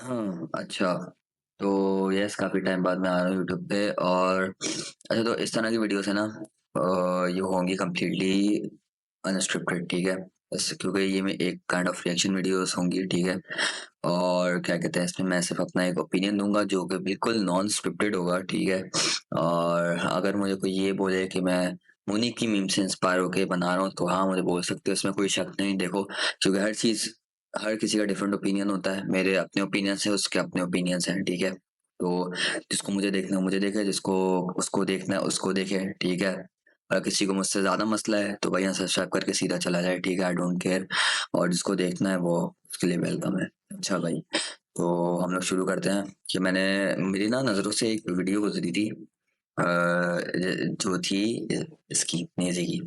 हाँ, अच्छा। तो यस, काफ़ी टाइम बाद मैं आ रहा हूँ यूट्यूब पे। और अच्छा, तो इस तरह की वीडियोज़ है ना, ये होंगी कंप्लीटली अनस्क्रिप्टेड, ठीक है? बस क्योंकि ये में एक काइंड ऑफ रिएक्शन वीडियोज़ होंगी, ठीक है? और क्या कहते हैं, इसमें मैं सिर्फ़ अपना एक ओपिनियन दूँगा जो कि बिल्कुल नॉन स्क्रिप्टेड होगा, ठीक है? और अगर मुझे कोई ये बोले कि मैं उन्हीं की मीम से इंस्पायर होके बना रहा हूँ, तो हाँ, मुझे बोल सकते हो, इसमें कोई शक नहीं। देखो, क्योंकि हर किसी का डिफरेंट ओपिनियन होता है। मेरे अपने ओपिनियंस हैं, उसके अपने ओपिनियंस हैं, ठीक है? तो जिसको मुझे देखना है मुझे देखे, जिसको उसको देखना है उसको देखे, ठीक है? अगर किसी को मुझसे ज़्यादा मसला है तो भाई अनसब्सक्राइब करके सीधा चला जाए, ठीक है? I don't care. और जिसको देखना है वो उसके लिए वेलकम है। अच्छा भाई, तो हम लोग शुरू करते हैं कि मेरी ना नज़रों से एक वीडियो गुजरी थी, जो थी इसकी नेज़ी की।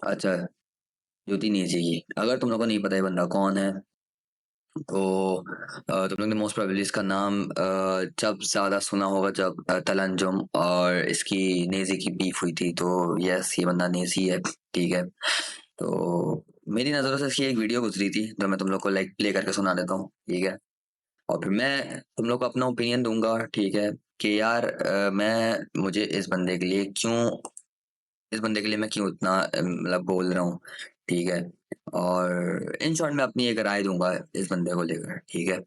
अच्छा, ज्योति नेज़ी की। अगर तुम लोगों को नहीं पता ये बंदा कौन है, तो तुम लोग ने मोस्ट प्रोबेबली इसका नाम जब ज़्यादा सुना होगा जब तलंजुम और इसकी नेज़ी की बीफ हुई थी। तो यस, ये बंदा नेज़ी है, ठीक है? तो मेरी नज़रों से इसकी एक वीडियो गुजरी थी जो मैं तुम लोग को लाइक प्ले करके सुना देता हूँ, ठीक है? और फिर मैं तुम लोग को अपना ओपिनियन दूंगा, ठीक है? कि यार मुझे इस बंदे के लिए मैं क्यों इतना मतलब बोल रहा हूँ, ठीक है? और इन शॉर्ट मैं अपनी एक राय दूंगा इस बंदे को लेकर, ठीक है?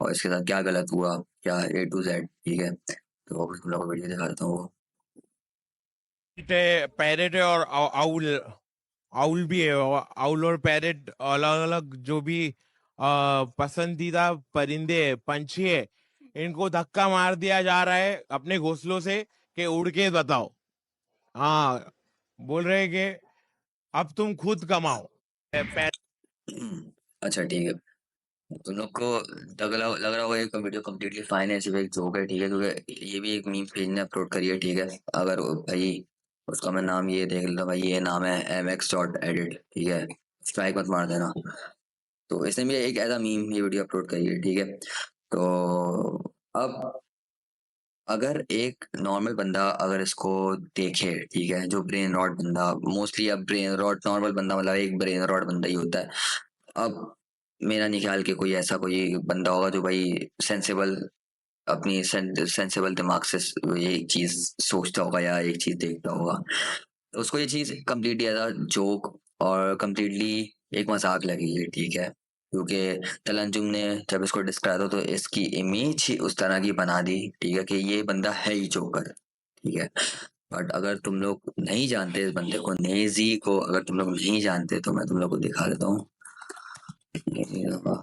और इसके साथ क्या गलत हुआ, क्या ए टू जेड, ठीक है? तो अभी तुम लोग को वीडियो दिखा देता हूँ वो। पैरेट है और आउल आउल भी है। आउल और पैरेट अलग अलग जो भी पसंदीदा परिंदे पंछी है, इनको धक्का मार दिया जा रहा है अपने घोंसलों से कि उड़ के बताओ। हाँ, बोल रहे हैं कि अब तुम खुद कमाओ। अच्छा, ठीक है। तुम लोग को लग रहा होगा ये वीडियो कम्प्लीटली फाइन है, सिर्फ एक जोक है, ठीक है? क्योंकि ये भी एक मीम पेज ने अपलोड करी है, ठीक है? अगर भाई उसका मैं नाम ये देख लेता, भाई ये नाम है mx.edit, ठीक है? स्ट्राइक मत मार देना। तो इसने भी एक ऐसा मीम ये वीडियो अपलोड करी है, ठीक है? तो अब अगर एक नॉर्मल बंदा अगर इसको देखे, ठीक है, जो ब्रेन रॉट बंदा, मोस्टली अब ब्रेन रॉट नॉर्मल बंदा मतलब एक ब्रेन रॉट बंदा ही होता है। अब मेरा नहीं ख्याल कि कोई ऐसा कोई बंदा होगा जो भाई सेंसेबल अपनी सेंसेबल दिमाग से ये एक चीज सोचता होगा या एक चीज देखता होगा। तो उसको ये चीज कम्प्लीटली एज अ जोक और कम्प्लीटली एक मजाक लगी है, ठीक है? क्योंकि तलंजुम ने जब इसको डिस्क्राइब तो इसकी इमेज ही उस तरह की बना दी, ठीक है, कि ये बंदा है ही जोकर, ठीक है? बट अगर तुम लोग नहीं जानते इस बंदे को, नेजी को अगर तुम लोग नहीं जानते तो मैं तुम लोग को दिखा देता हूँ। ये रहा।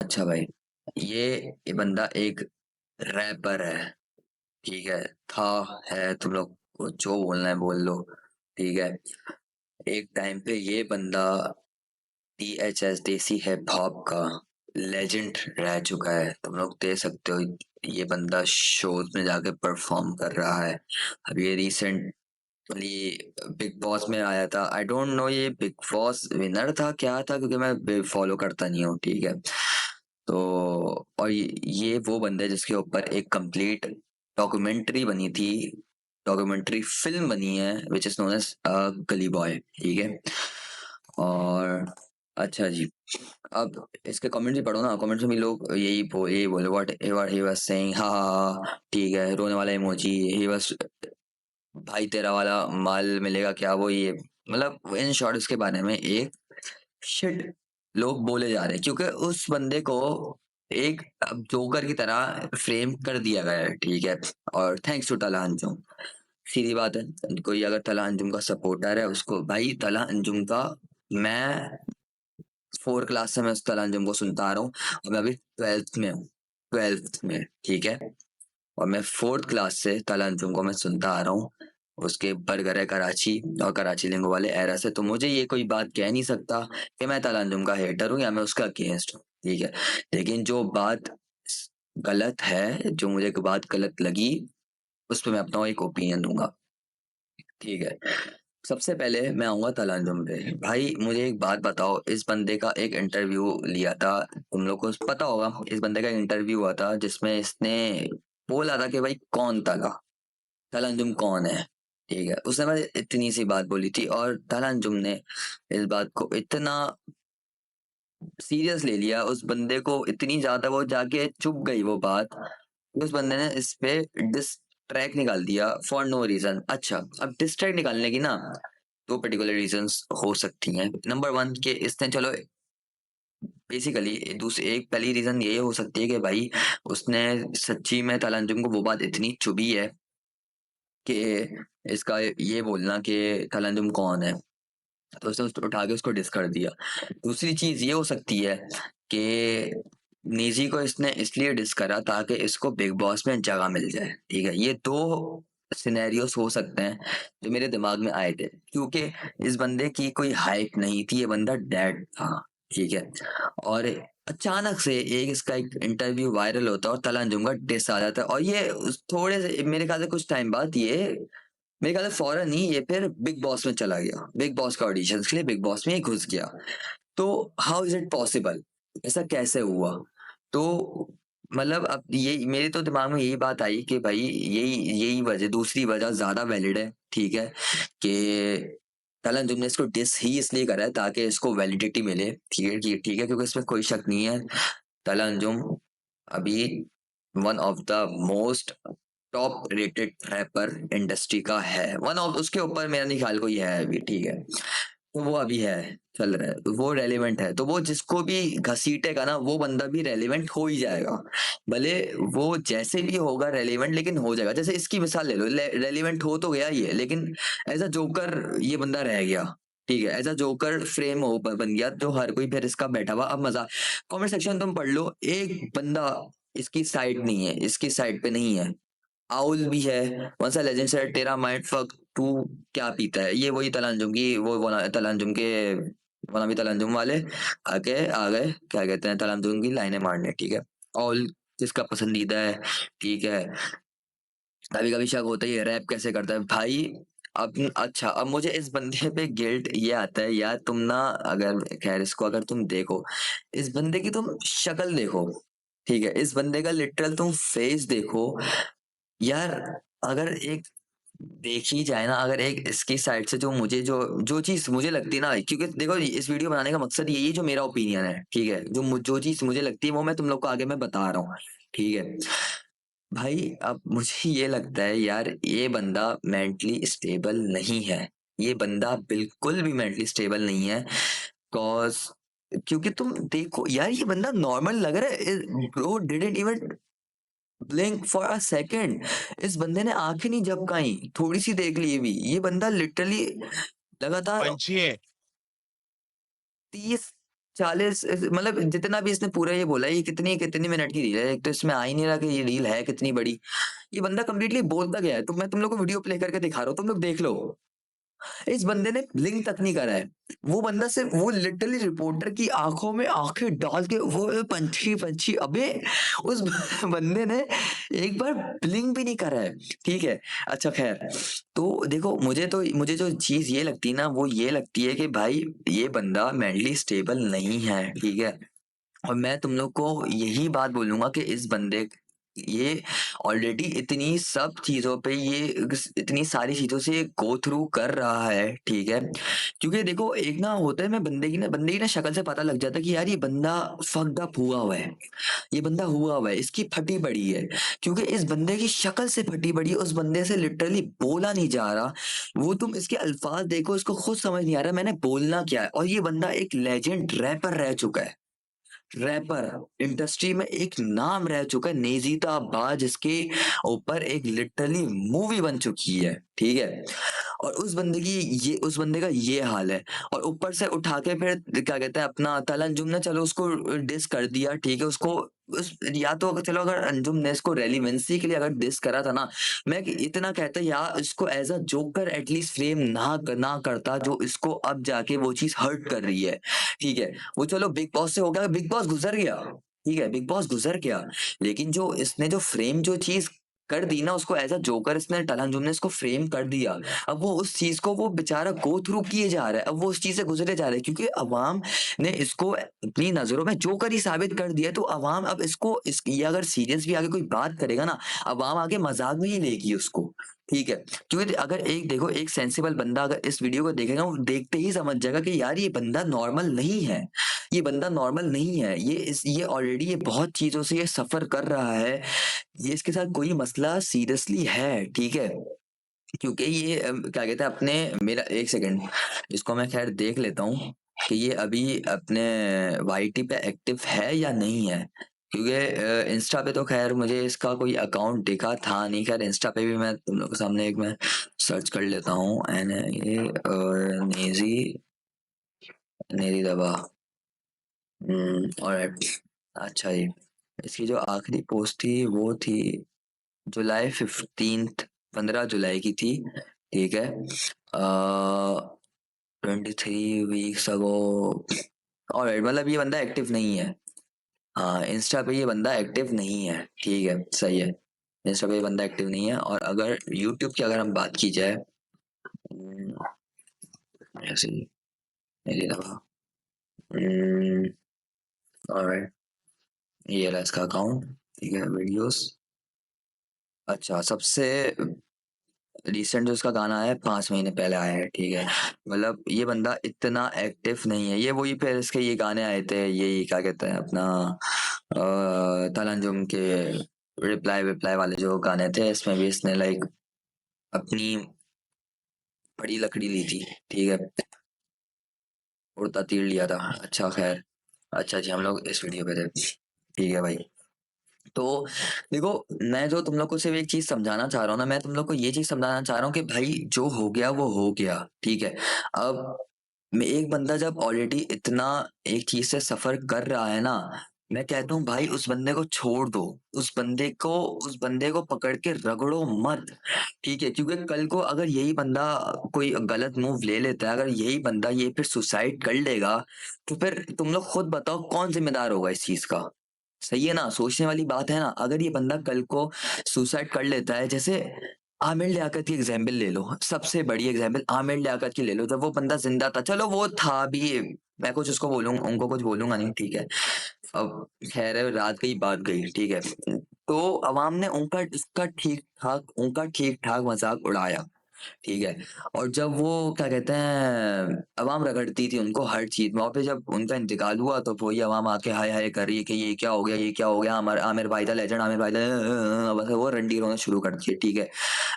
अच्छा भाई, ये बंदा एक रैपर है, ठीक है? था, है, तुम लोग को जो बोलना है बोल लो, ठीक है? एक टाइम पे ये बंदा DHS देसी हिप हॉप का लेजेंड रह चुका है। तुम लोग देख सकते हो ये बंदा शोज में जाके परफॉर्म कर रहा है। अब ये रिसेंटली बिग बॉस में आया था। आई डोंट नो ये बिग बॉस विनर था क्या था, क्योंकि मैं फॉलो करता नहीं हूँ, ठीक है? तो और ये वो बंदा है जिसके ऊपर एक कंप्लीट डॉक्यूमेंट्री बनी थी, डॉक्यूमेंट्री फिल्म बनी है विच इज नोन एज गली बॉय, ठीक है? और अच्छा जी, अब इसके कमेंट्स भी पढ़ो ना। कमेंट्स में भी लोग यही बोले what ever he was saying, हा हा हा, ठीक है, रोने वाला इमोजी, ही वाज भाई तेरा वाला माल मिलेगा क्या, वो ये मतलब इन शॉर्ट उसके बारे में एक शिट लोग बोले जा रहे हैं, क्योंकि उस बंदे को एक अब जोकर की तरह फ्रेम कर दिया गया है, ठीक है? और थैंक्स टू तला अंजुम, सीधी बात है। कोई अगर तला अंजुम का सपोर्टर है उसको, भाई तला अंजुम का मैं 4 क्लास से मैं उस तला अंजुम को सुनता आ रहा हूँ, और मैं अभी 12th में हूँ, 12th में, ठीक है? और मैं 4th क्लास से तला अंजुम को मैं सुनता आ रहा हूँ। उसके बरगर है कराची और कराची लिंगो वाले एरा से, तो मुझे ये कोई बात कह नहीं सकता कि मैं तला अंजुम का हेटर हूँ या मैं उसका अगेंस्ट हूँ, ठीक है? लेकिन जो बात गलत है, जो मुझे एक बात गलत लगी, उस पर मैं अपना एक ओपिनियन दूंगा, ठीक है? सबसे पहले मैं आऊंगा तलांजुम पे। भाई मुझे एक बात बताओ, इस बंदे का एक इंटरव्यू लिया था, तुम लोग को पता होगा, इस बंदे का इंटरव्यू हुआ था जिसमें इसने बोला था कि भाई कौन तलांजुम कौन है, ठीक है? उसने बस इतनी सी बात बोली थी और तलांजुम ने इस बात को इतना सीरियस ले लिया, उस बंदे को इतनी ज्यादा वो जाके चुभ गई वो बात कि उस बंदे ने इस पे डिस्ट्रैक्ट निकाल दिया फॉर नो रीजन। अच्छा, अब डिस्ट्रैक्ट निकालने की ना दो पर्टिकुलर रीजंस हो सकती हैं। नंबर वन के इसने चलो बेसिकली दूसरी एक पहली रीजन ये हो सकती है कि भाई उसने सच्ची में तलंजुम को वो बात इतनी चुभी है कि इसका ये बोलना कि तलंजुम कौन है, तो उसने उसको उठा के उसको डिस कर दिया। दूसरी चीज ये हो सकती है कि निजी को इसने इसलिए डिस करा ताकि इसको बिग बॉस में जगह मिल जाए। ठीक है, ये दो सिनेरियोस हो सकते हैं जो मेरे दिमाग में आए थे, क्योंकि इस बंदे की कोई हाइप नहीं थी, ये बंदा डेड था। ठीक है, और अचानक से एक इसका एक इंटरव्यू वायरल होता है और तलंजुम का डिस आ जाता है, और ये थोड़े से मेरे ख्याल से कुछ टाइम बाद ये मेरे ख्याल से फौरन ही ये फिर बिग बॉस में चला गया, बिग बॉस का ऑडिशन के लिए बिग बॉस में ही घुस गया। तो हाउ इज इट पॉसिबल, ऐसा कैसे हुआ? तो मतलब अब ये मेरे तो दिमाग में यही बात आई कि भाई यही यही वजह, दूसरी वजह ज्यादा वैलिड है। ठीक है, कि तलन ने इसको डिस ही इसलिए करा है ताकि इसको वैलिडिटी मिले। ठीक है ठीक है, क्योंकि इसमें कोई शक नहीं है तला अंजुम अभी one of the most top rated rapper industry का है, वन ऑफ, उसके ऊपर मेरा नहीं ख्याल कोई है अभी। ठीक है, तो वो अभी है, चल रहा है, तो वो रेलिवेंट है, तो वो जिसको भी घसीटेगा ना वो बंदा भी रेलिवेंट हो ही जाएगा। भले वो जैसे भी होगा रेलिवेंट, लेकिन हो जाएगा। जैसे इसकी मिसाल ले लो, रेलिवेंट हो तो गया ही है, लेकिन एज अ जोकर ये बंदा रह गया। ठीक है, एज अ जोकर फ्रेम हो बन गया, तो हर कोई फिर इसका बैठा हुआ। अब मजा, कमेंट सेक्शन तुम पढ़ लो, एक बंदा इसकी साइड नहीं है, इसकी साइड पे नहीं है। आउल भी है, कौन सा लेजेंड से तेरा माइंड फक, तू क्या पीता है, ये वही तलंजुम की वो तलंजुम के वनामी तलंजुम वाले आके आ गए, क्या कहते हैं, तलंजुम की लाइनें मारने। ठीक है, आउल जिसका पसंदीदा है। ठीक है, कभी कभी शक होता ही है रैप कैसे करता है भाई। अब अच्छा, अब मुझे इस बंदे पे गिल्ट ये आता है यार, तुम ना, अगर खैर इसको अगर तुम देखो, इस बंदे की तुम शक्ल देखो। ठीक है, इस बंदे का लिटरल तुम फेस देखो यार। अगर एक देखी जाए ना, अगर एक इसकी साइड से जो मुझे जो जो चीज मुझे लगती है ना, क्योंकि देखो इस वीडियो बनाने का मकसद यही है, जो मेरा ओपिनियन है। ठीक है, जो चीज मुझे लगती है वो मैं तुम लोग को आगे मैं बता रहा हूँ। ठीक है भाई, अब मुझे ये लगता है यार ये बंदा मेंटली स्टेबल नहीं है, ये बंदा बिल्कुल भी मेंटली स्टेबल नहीं है। कॉज क्योंकि तुम देखो यार, ये बंदा नॉर्मल लग रहा है, bro didn't even blink for a second. इस बंदे ने आंखें नहीं झपकाई, थोड़ी सी देख ली भी, ये बंदा लिटरली लगातार पंछी है। 30 40 मतलब जितना भी इसने पूरा ये बोला, ये कितनी कितनी मिनट की रील है, एक तो इसमें आ ही नहीं रहा कि ये रील है कितनी बड़ी। ये बंदा कंप्लीटली बोलता गया है, तो मैं तुम लोग को वीडियो प्ले करके दिखा रहा हूँ, तुम लोग देख लो। इस बंदे ने ब्लिंक तक नहीं करा है। वो बंदा सिर्फ वो लिटरली रिपोर्टर की आंखों में आंखें डाल के वो पंछी पंछी, अबे उस बंदे ने एक बार ब्लिंक भी नहीं करा है। ठीक है, अच्छा खैर, तो देखो मुझे जो चीज ये लगती है ना, वो ये लगती है कि भाई ये बंदा मेंटली स्टेबल नहीं है। ठीक है, और मैं तुम लोग को यही बात बोलूंगा कि इस बंदे ये ऑलरेडी इतनी सब चीजों पे, ये इतनी सारी चीजों से गो थ्रू कर रहा है। ठीक है, क्योंकि देखो एक ना होता है, मैं बंदे की ना शक्ल से पता लग जाता है कि यार ये बंदा फक्ड अप हुआ हुआ है, ये बंदा हुआ हुआ है, इसकी फटी पड़ी है। क्योंकि इस बंदे की शक्ल से फटी पड़ी है, उस बंदे से लिटरली बोला नहीं जा रहा। वो तुम इसके अल्फाज देखो, इसको खुद समझ नहीं आ रहा मैंने बोलना क्या है, और ये बंदा एक लेजेंड रैपर रह चुका है। रैपर इंडस्ट्री में एक नाम रह चुका है, नेजीता बाज, इसके ऊपर एक लिटरली मूवी बन चुकी है। ठीक है, और उस बंदे का ये हाल है, और ऊपर से उठा के फिर क्या कहते हैं अपना तल अंजुम ने चलो उसको डिस कर दिया। ठीक है, उसको या तो चलो अगर अंजुम ने इसको रेलिवेंसी के लिए अगर डिस करा था ना, मैं इतना कहता यार इसको as a joker at least frame ना करता, जो इसको अब जाके वो चीज हर्ट कर रही है। ठीक है, वो चलो बिग बॉस से हो गया, बिग बॉस गुजर गया। ठीक है, बिग बॉस गुजर गया, लेकिन जो इसने जो फ्रेम जो चीज कर दी ना, उसको एज अ जोकर इसने टलंजुम ने इसको फ्रेम कर दिया। अब वो उस चीज को वो बेचारा गो थ्रू किए जा रहा है, अब वो उस चीज से गुजरे जा रहे हैं, क्योंकि अवाम ने इसको अपनी नजरों में जोकर ही साबित कर दिया। तो अवाम अब इसको ये अगर सीरियस भी आगे कोई बात करेगा ना, अवाम आगे मजाक में ही लेगी उसको। ठीक है, क्योंकि अगर एक देखो एक सेंसिबल बंदा अगर इस वीडियो को देखेगा वो देखते ही समझ जाएगा कि यार ये बंदा नॉर्मल नहीं है, ये बंदा नॉर्मल नहीं है, ये ऑलरेडी ये बहुत चीजों से ये सफर कर रहा है, ये इसके साथ कोई मसला सीरियसली है, ठीक है। क्योंकि ये क्या कहते हैं अपने, मेरा एक सेकंड इसको मैं खैर देख लेता हूँ कि ये अभी अपने वाईटी पे एक्टिव है या नहीं है, क्योंकि इंस्टा पे तो खैर मुझे इसका कोई अकाउंट दिखा था नहीं। खैर इंस्टा पे भी मैं तुम लोग के सामने एक मैं सर्च कर लेता हूँ एन ए नेजी नेरी दबा। और अच्छा ये इसकी जो आखिरी पोस्ट थी वो थी जुलाई 15, 15 जुलाई की थी, ठीक है। 23 वीक्स अगो। और मतलब ये बंदा एक्टिव नहीं है, हाँ इंस्टा पे ये बंदा एक्टिव नहीं है, ठीक है सही है। इंस्टा पे ये बंदा एक्टिव नहीं है। और अगर यूट्यूब की अगर हम बात की जाए, ऐसे ही मेरी दफा, और ये रहा इसका अकाउंट, ठीक है वीडियोस। अच्छा सबसे रिसेंट जो इसका गाना है 5 महीने पहले आया है, ठीक है। मतलब ये बंदा इतना एक्टिव नहीं है, ये वही पे इसके ये गाने आए थे, यही क्या कहते हैं अपना तलंजुम के रिप्लाई विप्लाई वाले जो गाने थे, इसमें भी इसने लाइक अपनी बड़ी लकड़ी ली थी, ठीक है, उड़ता तीर लिया था। अच्छा खैर, अच्छा जी हम लोग इस वीडियो पे थे, ठीक है भाई। तो देखो मैं जो तुम लोग को सिर्फ एक चीज समझाना चाह रहा हूँ ना, मैं तुम लोग को ये चीज समझाना चाह रहा हूँ कि भाई जो हो गया वो हो गया, ठीक है। अब एक बंदा जब ऑलरेडी इतना एक चीज से सफर कर रहा है ना, मैं कहता हूँ भाई उस बंदे को छोड़ दो, उस बंदे को पकड़ के रगड़ो मत, ठीक है। क्योंकि कल को अगर यही बंदा कोई गलत मूव ले लेता है, अगर यही बंदा ये फिर सुसाइड कर लेगा, तो फिर तुम लोग खुद बताओ कौन जिम्मेदार होगा इस चीज का। सही है ना, सोचने वाली बात है ना। अगर ये बंदा कल को सुसाइड कर लेता है, जैसे आमिर लियाकत की एग्जाम्पल ले लो, सबसे बड़ी एग्जाम्पल आमिर लियाकत की ले लो। जब वो बंदा जिंदा था, चलो वो था भी, मैं कुछ उसको बोलूंगा उनको कुछ बोलूंगा नहीं, ठीक है। अब खैर है, रात गई बात गई, ठीक है। तो अवाम ने उनका ठीक ठाक मजाक उड़ाया, ठीक है। और जब वो क्या कहते हैं अवाम रगड़ती थी उनको हर चीज में, और फिर जब उनका इंतकाल हुआ तो वही अवाम आके हाय हाय कर रही है कि ये क्या हो गया, ये क्या हो गया, आमिर आमिर भाई था लेजेंड, आमिर भाई था, बस वो रंडी रोना शुरू कर दिए, ठीक है।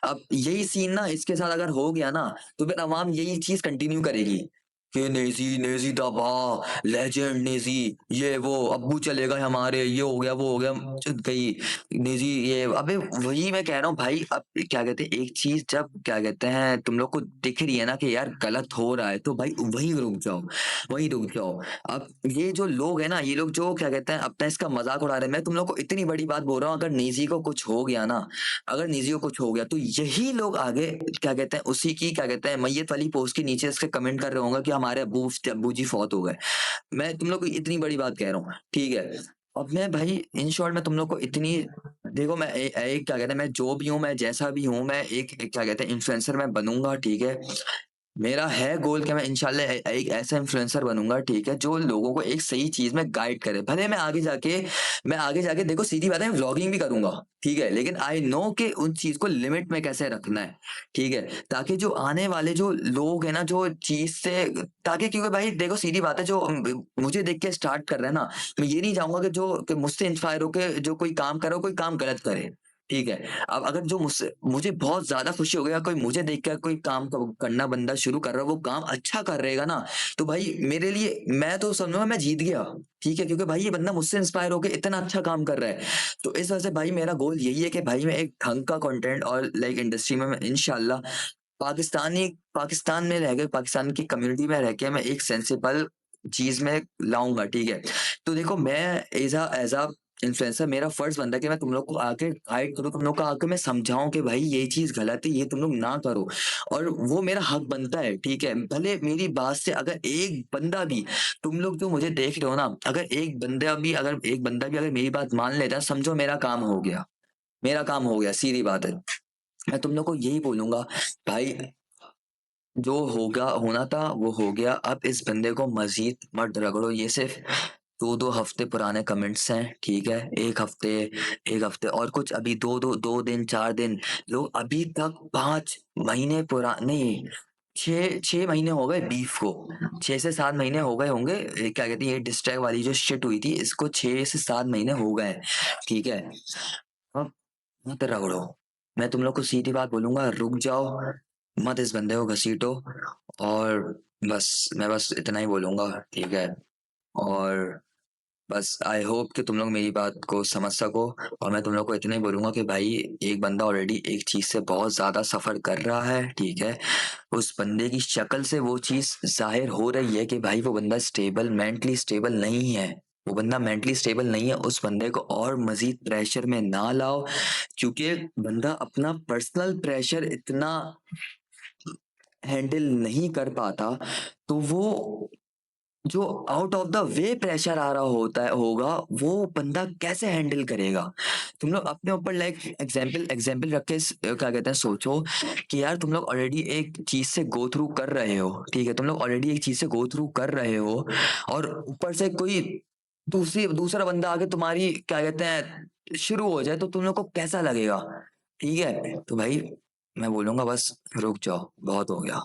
अब यही सीन ना इसके साथ अगर हो गया ना, तो फिर अवाम यही चीज कंटिन्यू करेगी कि नेजी नेजी दबा, लेजेंड नेजी, ये वो अब्बू चले गए हमारे, ये हो गया वो हो गया, चुद गई नेजी ये। अबे वही मैं कह रहा हूँ भाई, अब क्या कहते हैं एक चीज जब क्या कहते हैं तुम लोग को दिख रही है ना कि यार गलत हो रहा है, तो भाई वहीं रुक जाओ, वहीं रुक जाओ। अब ये जो लोग है ना, ये लोग जो क्या कहते हैं अपना इसका मजाक उड़ा रहे हैं, मैं तुम लोग को इतनी बड़ी बात बोल रहा हूँ, अगर निजी को कुछ हो गया ना, अगर निजी को कुछ हो गया तो यही लोग आगे क्या कहते हैं उसी की क्या कहते हैं मैयत वाली पोस्ट के नीचे इसके कमेंट कर रहे होंगे कि हमारे अब्बू जी फौत हो गए। मैं तुम लोग को इतनी बड़ी बात कह रहा हूँ, ठीक है। अब मैं भाई इन शॉर्ट में तुम लोग को इतनी, देखो मैं एक क्या कहते हैं मैं जो भी हूँ, मैं जैसा भी हूँ, मैं एक क्या कहते हैं इन्फ्लुएंसर मैं बनूंगा, ठीक है। मेरा है गोल कि मैं इंशाल्लाह एक ऐसा इन्फ्लुएंसर बनूंगा, ठीक है, जो लोगों को एक सही चीज में गाइड करे। भले मैं आगे जाके देखो सीधी बात है व्लॉगिंग भी करूंगा, ठीक है, लेकिन आई नो कि उन चीज को लिमिट में कैसे रखना है, ठीक है। ताकि जो आने वाले जो लोग हैं ना जो चीज से, ताकि क्योंकि भाई देखो सीधी बात है, जो मुझे देख के स्टार्ट कर रहे हैं ना, मैं ये नहीं चाहूंगा कि जो कि मुझसे इंस्पायर होके जो कोई काम करे, कोई काम गलत करे, ठीक है। अब अगर जो मुझसे मुझे बहुत ज्यादा खुशी हो गया कोई मुझे देख कर कोई काम करना बंदा शुरू कर रहा है, वो काम अच्छा कर रहेगा ना, तो भाई मेरे लिए मैं तो समझूंगा मैं जीत गया, ठीक है। क्योंकि भाई ये बंदा मुझसे इंस्पायर होकर इतना अच्छा काम कर रहा है। तो इस वजह से भाई मेरा गोल यही है कि भाई मैं एक ढंग का कंटेंट और लाइक इंडस्ट्री में मैं इंशाल्लाह पाकिस्तान में रह के, पाकिस्तान की कम्युनिटी में रह के मैं एक सेंसिबल चीज में लाऊंगा, ठीक है। तो देखो मैं एज अ इन्फ्लुएंसर मेरा फर्ज बनता है कि मैं तुम लोग को आके गाइड करूँ, तुम लोग को आके मैं समझाऊं कि भाई ये चीज गलत है, ये तुम लोग ना करो। और वो मेरा हक बनता है, ठीक है। भले मेरी बात से अगर एक बंदा भी, तुम लोग जो मुझे देख रहे हो ना, अगर एक बंदा भी अगर मेरी बात मान लेता है, समझो मेरा काम हो गया, मेरा काम हो गया, सीधी बात है। मैं तुम लोग को यही बोलूंगा भाई, जो होगा होना था वो हो गया, अब इस बंदे को मजीद मत रगड़ो, ये सिर्फ 2-2 हफ्ते पुराने कमेंट्स हैं, ठीक है? 1 हफ्ते और कुछ अभी 2 दिन 4 दिन, लोग अभी तक 5 महीने नहीं 6 महीने हो गए बीफ को, 6 से 7 महीने हो गए होंगे। क्या कहते हैं ये डिस्ट्रैक्ट वाली जो शिट हुई थी इसको 6 से 7 महीने हो गए, ठीक है? अब मत रगड़ो, मैं तुम लोग को सीधी बात बोलूंगा, रुक जाओ, मत इस बंदे को घसीटो, और बस मैं बस इतना ही बोलूंगा, ठीक है? और बस आई होप कि तुम लोग मेरी बात को समझ सको, और मैं तुम लोग को इतना ही बोलूंगा कि भाई एक बंदा ऑलरेडी एक चीज से बहुत ज्यादा सफर कर रहा है, ठीक है? उस बंदे की शक्ल से वो चीज जाहिर हो रही है कि भाई वो बंदा स्टेबल, मेंटली स्टेबल नहीं है, वो बंदा मेंटली स्टेबल नहीं है। उस बंदे को और मजीद प्रेशर में ना लाओ, क्योंकि बंदा अपना पर्सनल प्रेशर इतना हैंडल नहीं कर पाता, तो वो जो out of the way pressure आ रहा होता है होगा वो बंदा कैसे हैंडल करेगा? तुम लोग अपने ऊपर लाइक एग्जाम्पल रख के क्या कहते हैं सोचो कि यार तुम लोग ऑलरेडी एक चीज से गो थ्रू कर रहे हो, ठीक है? तुम लोग ऑलरेडी एक चीज से गो थ्रू कर रहे हो, और ऊपर से कोई दूसरा बंदा आके तुम्हारी क्या कहते हैं शुरू हो जाए, तो तुम लोग को कैसा लगेगा? ठीक है, तो भाई मैं बोलूंगा बस रुक जाओ, बहुत हो गया।